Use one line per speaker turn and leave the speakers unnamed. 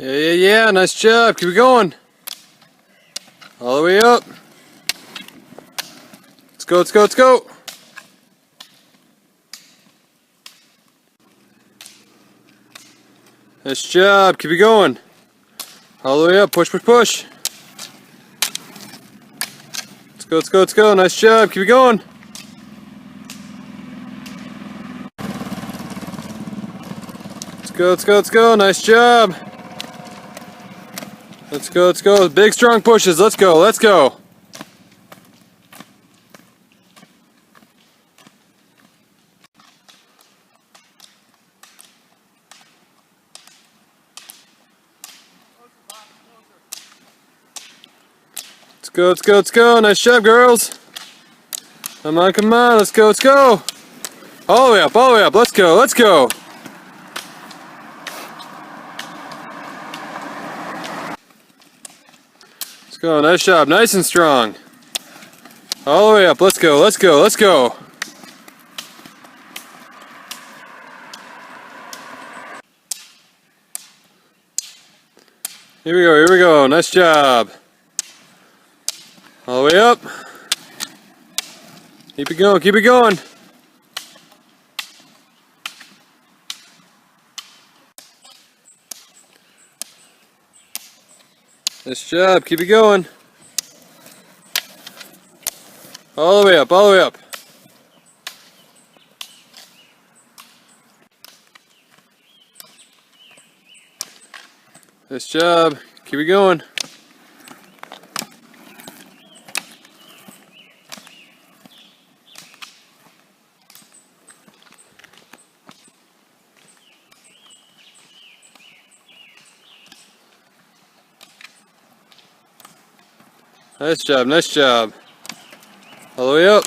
Yeah, nice job. Keep it going. All the way up. Let's go, let's go, let's go. Nice job. Keep it going. All the way up. Push, push, push. Let's go, let's go, let's go. Nice job. Keep it going. Let's go, let's go, let's go. Nice job. Let's go, let's go. Big strong pushes. Let's go, let's go. Let's go, let's go, let's go. Nice job, girls. Come on, come on. Let's go, let's go. All the way up, all the way up. Let's go, let's go. Let's go. Nice job. Nice and strong. All the way up. Let's go, let's go, let's go. Here we go, here we go. Nice job. All the way up. Keep it going, keep it going. Nice job, keep it going. All the way up, all the way up. Nice job, keep it going. Nice job, nice job. All the way up.